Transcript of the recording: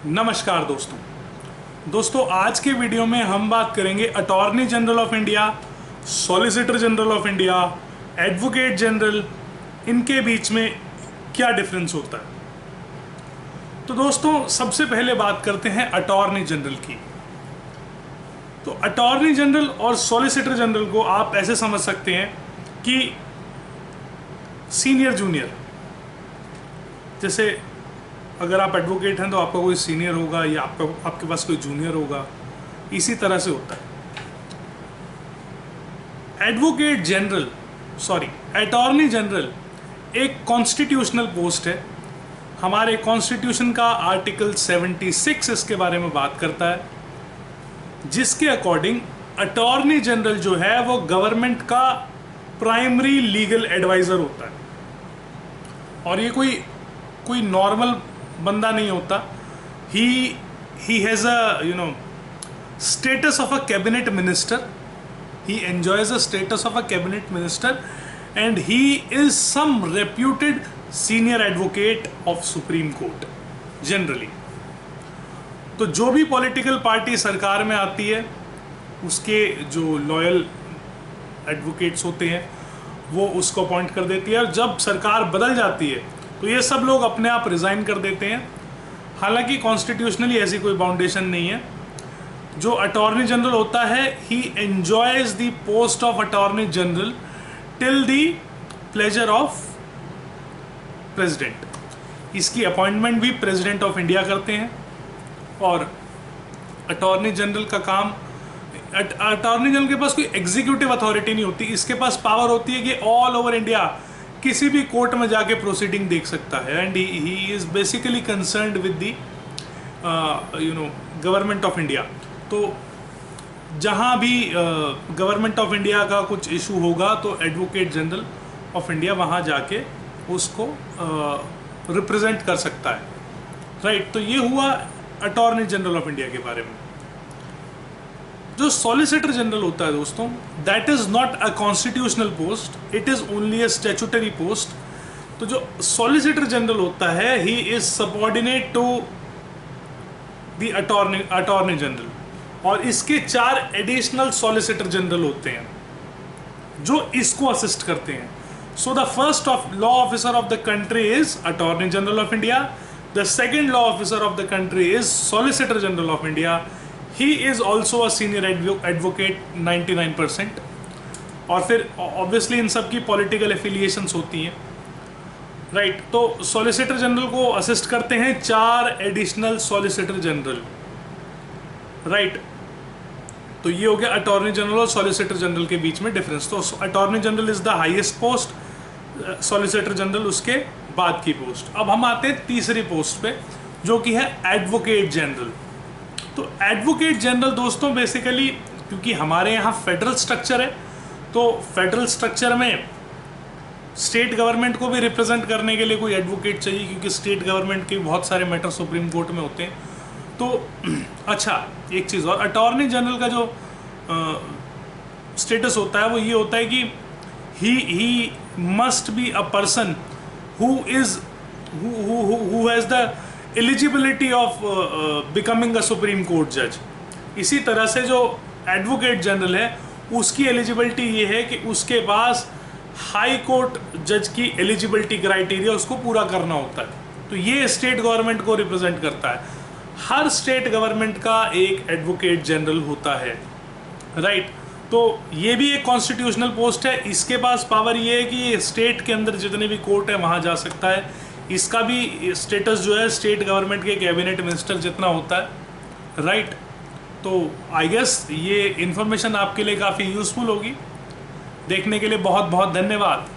नमस्कार दोस्तों आज के वीडियो में हम बात करेंगे attorney general of India, solicitor general of India, advocate general, इनके बीच में क्या डिफरेंस होता है। तो दोस्तों सबसे पहले बात करते हैं अटॉर्नी जनरल की। तो अटॉर्नी जनरल और सॉलिसिटर जनरल को आप ऐसे समझ सकते हैं कि सीनियर जूनियर। जैसे अगर आप एडवोकेट हैं तो आपका कोई सीनियर होगा या आपके पास कोई जूनियर होगा, इसी तरह से होता है। अटॉर्नी जनरल एक कॉन्स्टिट्यूशनल पोस्ट है। हमारे कॉन्स्टिट्यूशन का आर्टिकल 76 इसके बारे में बात करता है, जिसके अकॉर्डिंग अटॉर्नी जनरल जो है वो गवर्नमेंट का प्राइमरी लीगल एडवाइजर होता है। और ये कोई नॉर्मल बंदा नहीं होता। He has a status of a cabinet minister. He enjoys a status of a cabinet minister and he is some reputed senior advocate of supreme court generally. तो जो भी पॉलिटिकल पार्टी सरकार में आती है, उसके जो लॉयल एडवोकेट्स होते हैं वो उसको अपॉइंट कर देती है। और जब सरकार बदल जाती है तो ये सब लोग अपने आप रिज़ाइन कर देते हैं। हालांकि कॉन्स्टिट्यूशनली ऐसी कोई बाउंडेशन नहीं है। जो अटॉर्नी जनरल होता है, he enjoys the post of attorney general till the pleasure of president. इसकी अपॉइंटमेंट भी प्रेसिडेंट ऑफ इंडिया करते हैं। और अटॉर्नी जनरल का काम, अटॉर्नी जनरल के पास कोई एग्जीक्यूटिव अथॉरिटी नहीं होती। इसके पास पावर होती है कि ऑल ओवर इंडिया किसी भी कोर्ट में जाके प्रोसीडिंग देख सकता है। And he is basically concerned with the government of India. तो जहाँ भी गवर्नमेंट ऑफ इंडिया का कुछ इशू होगा तो एडवोकेट जनरल ऑफ इंडिया वहाँ जाके उसको रिप्रेजेंट कर सकता है, राइट। तो ये हुआ अटॉर्नी जनरल ऑफ इंडिया के बारे में। जो सॉलिसिटर जनरल होता है दोस्तों, that is not a constitutional post, it is only a statutory post. तो जो सॉलिसिटर जनरल होता है, he is subordinate to the attorney general. और इसके 4 एडिशनल सॉलिसिटर जनरल होते हैं जो इसको असिस्ट करते हैं। So the first law officer of the country is attorney general of India. The second law officer of the country is solicitor general of India. He is also a senior advocate 99%। और फिर obviously इन सब की political affiliations होती हैं, right. तो solicitor general को assist करते हैं 4 एडिशनल सॉलिसिटर जनरल, राइट। तो ये हो गया अटॉर्नी जनरल और सॉलिसिटर जनरल के बीच में डिफरेंस। तो attorney general is the highest post, solicitor general उसके बाद की पोस्ट। अब हम आते हैं तीसरी पोस्ट पे, जो कि है एडवोकेट जनरल। तो एडवोकेट जनरल दोस्तों बेसिकली, क्योंकि हमारे यहाँ फेडरल स्ट्रक्चर है, तो फेडरल स्ट्रक्चर में स्टेट गवर्नमेंट को भी रिप्रेजेंट करने के लिए कोई एडवोकेट चाहिए, क्योंकि स्टेट गवर्नमेंट के बहुत सारे मैटर सुप्रीम कोर्ट में होते हैं। तो अच्छा, एक चीज़ और, अटॉर्नी जनरल का जो स्टेटस होता है वो ये होता है कि he must be a person who has the eligibility of becoming a supreme court जज। इसी तरह से जो एडवोकेट जनरल है, उसकी एलिजिबिलिटी ये है कि उसके पास हाई कोर्ट जज की एलिजिबिलिटी क्राइटेरिया उसको पूरा करना होता है। तो ये स्टेट गवर्नमेंट को रिप्रेजेंट करता है। हर स्टेट गवर्नमेंट का एक एडवोकेट जनरल होता है, राइट। तो ये भी एक कॉन्स्टिट्यूशनल पोस्ट है। इसके पास पावर ये है कि स्टेट के अंदर जितने भी कोर्ट है वहाँ जा सकता है। इसका भी स्टेटस जो है स्टेट गवर्नमेंट के कैबिनेट मिनिस्टर जितना होता है, राइट। तो आई गेस ये इन्फॉर्मेशन आपके लिए काफ़ी यूज़फुल होगी। देखने के लिए बहुत बहुत धन्यवाद।